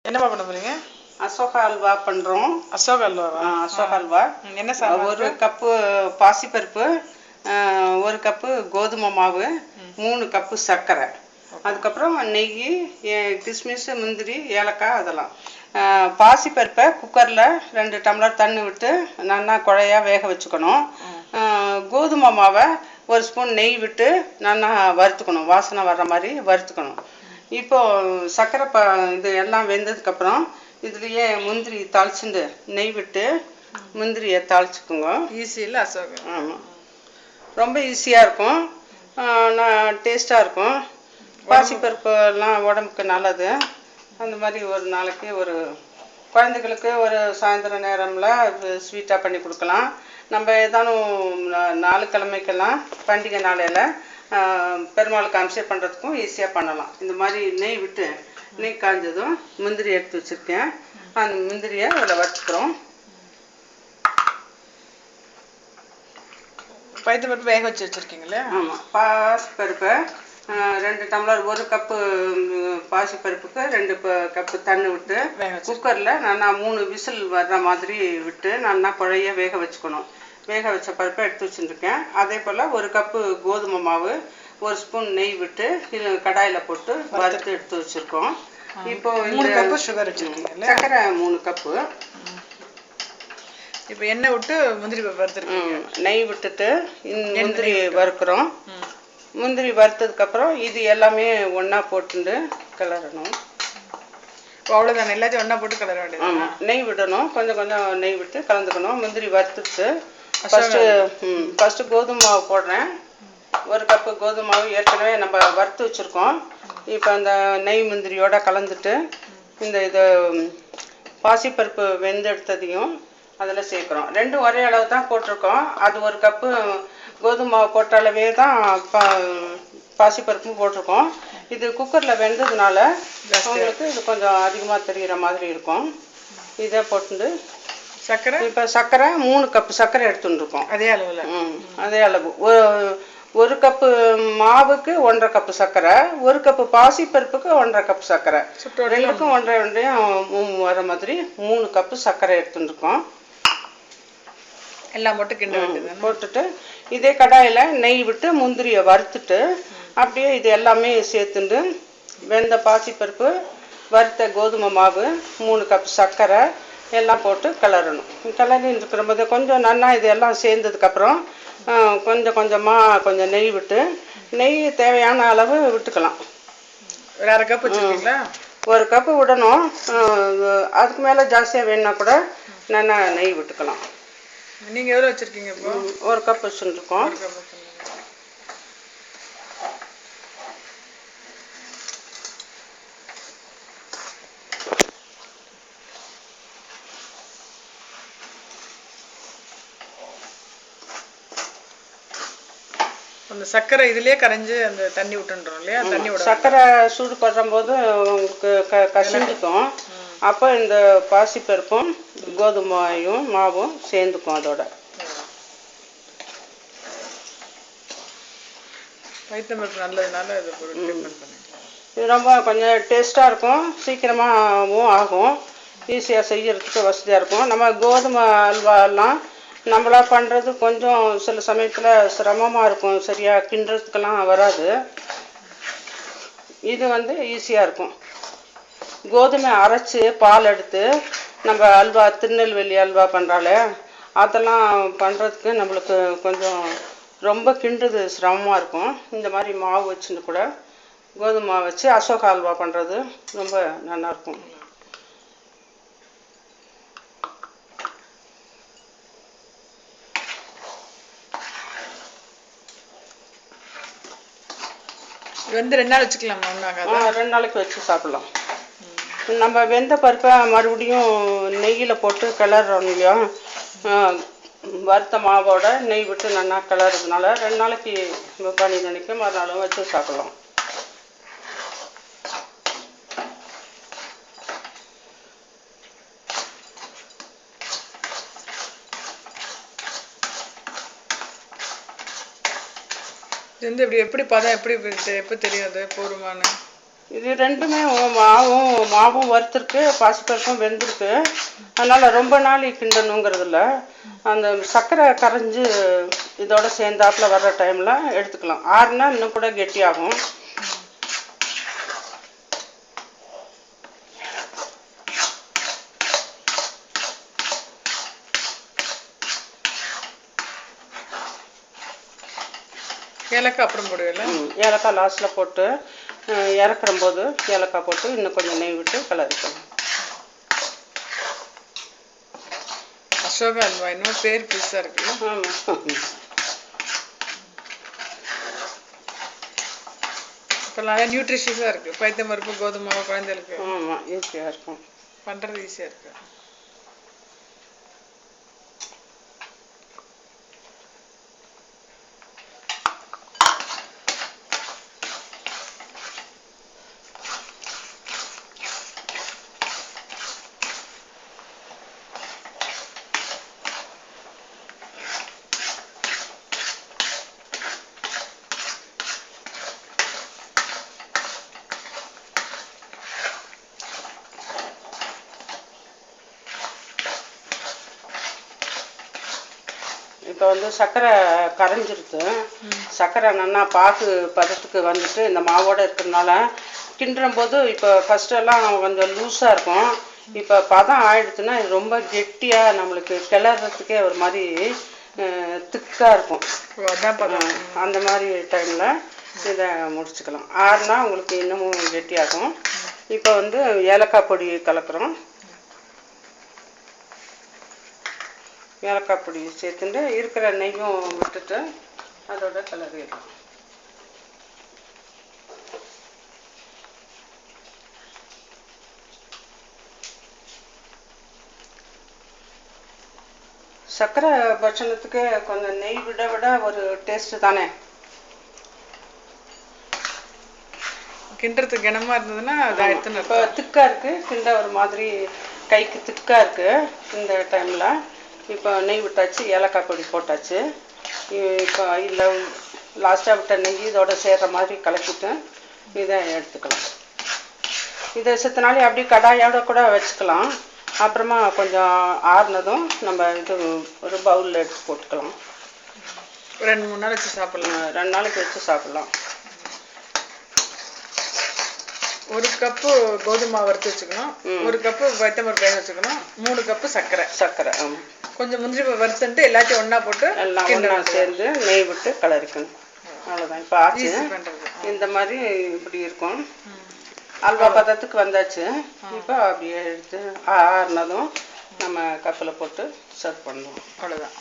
என்னப்பா பண்ண போறீங்க? அசோகா அல்வா பண்ணுறோம். அசோகா அல்வாவா? அசோகா அல்வா என்ன சாமான்? ஒரு கப்பு பாசிப்பருப்பு, 1 கப்பு கோதுமை மாவு, 3 கப்பு சர்க்கரை, அதுக்கப்புறம் நெய், கிஸ்மிஸ், முந்திரி, ஏலக்காய் அதெல்லாம். பாசிப்பருப்பை குக்கரில் 2 டம்ளர் தண்ணி விட்டு நல்லா குழையா வேக வச்சுக்கணும். கோதுமை மாவை 1 ஸ்பூன் நெய் விட்டு நல்லா வறுத்துக்கணும், வாசனை வர்ற மாதிரி வறுத்துக்கணும். இப்போ சர்க்கரை இது எல்லாம் வெந்ததுக்கப்புறம் இதுலேயே முந்திரி தாளிச்சுட்டு நெய் விட்டு முந்திரியை தாளிச்சுக்குங்க. ஈஸி இல்லை அசோகா? ஆமாம், ரொம்ப ஈஸியாக இருக்கும், டேஸ்ட்டாக இருக்கும். பாசிப்பருப்புலாம் உடம்புக்கு நல்லது. அந்த மாதிரி ஒரு நாளைக்கு ஒரு குழந்தைகளுக்கு ஒரு சாயந்தரம் நேரமில் ஸ்வீட்டாக பண்ணி கொடுக்கலாம். நம்ம ஏதானும் 4 கிழமைக்கெல்லாம் பண்டிகை நாளையில் பெருமாளுக்கு அபிஷேகம் பண்ணுறதுக்கும் ஈஸியாக பண்ணலாம். இந்த மாதிரி நெய் விட்டு நெய் காய்ஞ்சதும் முந்திரி எடுத்து வச்சுருக்கேன். அந்த முந்திரியை அதில் வறுத்துக்கிறோம். பருப்பு வேக வச்சு வச்சுருக்கீங்களே? ஆமாம், பாசிப்பருப்பை 2 டம்ளர், 1 கப்பு பாசிப்பருப்புக்கு 2 கப்பு தண்ணி விட்டு குக்கரில் நல்லா 3 விசில் வர்ற மாதிரி விட்டு நல்லா குழைய வேக வச்சுக்கணும். வேக வச்ச பருப்பை எடுத்து வச்சுருக்கேன். அதே போல் 1 கப்பு கோதுமை மாவு, 1 ஸ்பூன் நெய் விட்டு கடாயில் போட்டு வறுத்து எடுத்து வச்சுருக்கோம். இப்போ 3 கப்பு சுகர் வச்சுருக்கீங்க, சர்க்கரை 3 கப்பு. இப்போ எண்ணெய் விட்டு முந்திரி வறுத்துருக்கீங்க. நெய் விட்டுட்டு முந்திரி வறுக்கிறோம். முந்திரி வறுத்ததுக்கப்புறம் இது எல்லாமே ஒன்றா போட்டு கிளறணும். அவ்வளோதானே, எல்லாத்தையும் ஒன்றா போட்டு கிளற வேண்டியது? ஆமாம், நெய் விடணும், கொஞ்சம் கொஞ்சம் நெய் விட்டு கலந்துக்கணும். முந்திரி வறுத்துட்டு ஃபஸ்ட்டு கோதுமை மாவு போடுறேன். 1 கப்பு கோதுமை மாவு ஏற்கனவே நம்ம வறுத்து வச்சுருக்கோம். இப்போ அந்த நெய் முந்திரியோடு கலந்துட்டு இது பாசிப்பருப்பு வெந்தெடுத்ததையும் அதில் சேர்க்குறோம். 2 ஒரே அளவு தான் போட்டிருக்கோம். அது 1 கப்பு கோதுமை மாவு போட்ட அளவே தான் பாசிப்பருப்பும் போட்டிருக்கோம். இது குக்கரில் வெந்ததுனால உங்களுக்கு இது கொஞ்சம் அதிகமாக தெரிகிற மாதிரி இருக்கும். இதை போட்டு சர்க்கரை, இப்போ சர்க்கரை 3 கப்பு சர்க்கரை எடுத்துட்டுருக்கோம். அதே அளவில்? அதே அளவு. 1 கப்பு மாவுக்கு 1.5 கப்பு சர்க்கரை, 1 கப்பு பாசிப்பருப்புக்கு 1.5 கப்பு சர்க்கரை, ரெண்டுக்கும் 1.5 வர மாதிரி 3 கப்பு சர்க்கரை எடுத்துட்டுருக்கோம். எல்லாம் போட்டு கிண்ட வேண்டியது. போட்டுட்டு இதே கடாயில் நெய் விட்டு முந்திரியை வறுத்துட்டு அப்படியே இது எல்லாமே சேர்த்துட்டு வெந்த பாசிப்பருப்பு, வறுத்த கோதுமை மாவு, 3 கப் சர்க்கரை எல்லாம் போட்டு கிளறணும். கிளறி இருக்கிறபோது கொஞ்சம் நல்லா இது எல்லாம் சேர்ந்ததுக்கப்புறம் கொஞ்சம் நெய் விட்டு, நெய் தேவையான அளவு விட்டுக்கலாம். 1/2 கப் வச்சுருக்கீங்களா? 1 கப்பு விடணும். அதுக்கு மேலே ஜாஸ்தியாக வேணுன்னா கூட நல்லா நெய் விட்டுக்கலாம். நீங்கள் எவ்வளோ வச்சுருக்கீங்க இப்போ? 1 கப் வச்சுருக்கோம். அந்த சர்க்கரை இதுலேயே கரைஞ்சி அந்த தண்ணி விட்டுன்றோம் இல்லையா? தண்ணி விட சர்க்கரை சூடு பண்ணும்போது உங்களுக்கு கசிஞ்சிக்கும். அப்போ இந்த பாசிப்பருப்பும் கோதுமையும் மாவும் சேர்ந்துக்கும். அதோட பைத்தம்பருப்பு நல்லதுனால இது இது ரொம்ப கொஞ்சம் டேஸ்ட்டாக இருக்கும், சீக்கிரமாகவும் ஆகும், ஈஸியாக செய்யறதுக்கு வசதியாக இருக்கும். நம்ம கோதுமை அல்வாலாம் நம்மளா பண்ணுறது கொஞ்சம் சில சமயத்தில் சிரமமாக இருக்கும், சரியாக கிண்டுறதுக்கெல்லாம் வராது. இது ஈஸியாக இருக்கும். கோதுமை அரைச்சி பால் எடுத்து நம்ம அல்வா, திருநெல்வேலி அல்வா பண்ணுறாலே அதெல்லாம் பண்ணுறதுக்கு நம்மளுக்கு கொஞ்சம் ரொம்ப கிண்டுறது சிரமமாக இருக்கும். இந்த மாதிரி மாவு வச்சுன்னு கூட கோதுமை மாவு வச்சு அசோகா அல்வா பண்ணுறது ரொம்ப நல்லாயிருக்கும். இது 2 நாள் வச்சுக்கலாமா? 2 நாளைக்கு வச்சு சாப்பிடலாம். நம்ம வெந்த பருப்பை மறுபடியும் நெய்யில் போட்டு கிளறோம் இல்லையா? வறுத்த மாவோட நெய் விட்டு நல்லா கிளறதுனால 2 நாளைக்கு பண்ணி நினைக்க மறுநாளும் வச்சு சாப்பிடலாம். இது இப்படி எப்படி பதம் எப்படி தெரியாது போருமான? இது ரெண்டுமே மாவும் வறுத்துருக்கு, பாசிப்பருப்பும் வெந்திருக்கு. அதனால ரொம்ப நாள் கிண்டணுங்கிறது இல்லை. அந்த சர்க்கரை கரைஞ்சி இதோட சேர்ந்தாப்புல வர்ற டைம்ல எடுத்துக்கலாம். ஆறுனா இன்னும் கூட கெட்டியாகும். ஏலக்காய் அப்புறம் போடுவீங்களா? ஏலக்காய் லாஸ்ட்டில் போட்டு இறக்குற போது ஏலக்காய் போட்டு இன்னும் கொஞ்சம் நெய் விட்டு கலரிக்கணும். அசோகா அல்வா இன்னும் பேர் புதுசாக இருக்கு. ஆமாம், இப்போ நிறைய நியூட்ரிஷியஸாக இருக்குது. பைத்தம் பருப்பு, கோதுமை மாவு குழந்தைகளுக்கு. ஆமாம், ஈஸியாக இருக்கும், பண்ணுறது ஈஸியாக இருக்குது. இப்போ வந்து சர்க்கரை கரைஞ்சிருது. சர்க்கரை நல்லா பாகு பதத்துக்கு வந்துட்டு இந்த மாவோட இருக்கிறதுனால கிண்டுறும் போது இப்போ ஃபஸ்ட்டெல்லாம் கொஞ்சம் லூஸாக இருக்கும். இப்போ பதம் ஆயிடுச்சுன்னா இது ரொம்ப கெட்டியாக நம்மளுக்கு கிளறதுக்கே ஒரு மாதிரி திக்காக இருக்கும். அந்த மாதிரி டைமில் இதை முடிச்சுக்கலாம். ஆறுனா உங்களுக்கு இன்னமும் கெட்டியாகும். இப்போ வந்து ஏலக்காய் பொடி கலக்கிறோம். ஏலக்காய் பொடி சேர்த்துட்டு இருக்கிற நெய்யும் விட்டுட்டு அதோட கலரிடலாம். சர்க்கரை பட்சணத்துக்கு கொஞ்சம் நெய் விட ஒரு டேஸ்ட் தானே. கிண்டுறதுக்கு கனமாக இருந்ததுன்னா இப்போ திக்காக இருக்குது, கிண்ட ஒரு மாதிரி கைக்கு திக்காக இருக்குது. இந்த டைமில் இப்போ நெய் விட்டாச்சு, ஏலக்காய் பொடி போட்டாச்சு. இப்போ இல்லை லாஸ்ட்டாக விட்ட நெய் இதோட சேர்கிற மாதிரி கலக்கிட்டு இதை எடுத்துக்கலாம். இதை செத்தனாலே அப்படியே கடாயோட கூட வச்சுக்கலாம். அப்புறமா கொஞ்சம் ஆறுனதும் நம்ம இது ஒரு பவுலில் எடுத்து போட்டுக்கலாம். 2-3 நாள் வச்சு சாப்பிடலாம். 2 நாளைக்கு வச்சு சாப்பிட்லாம். 1 கப்பு கோதுமை வறுத்து வச்சுக்கணும், 1 கப்பு பைத்தம்பருப்பு வேக வச்சுக்கணும், 3 கப்பு சர்க்கரை. கொஞ்சம் முந்திரி வறுத்துட்டு எல்லாத்தையும் ஒன்றா போட்டு எல்லாம் ஒன்றா சேர்ந்து நெய் விட்டு கலரிக்கணும். அவ்வளோதான். இப்போ ஆச்சு. இந்த மாதிரி இப்படி இருக்கும். அல்வா பதத்துக்கு வந்தாச்சு. இப்போ அப்படியே எடுத்து ஆறுனதும் நம்ம கப்பில் போட்டு சர்வ் பண்ணுவோம். அவ்வளோதான்.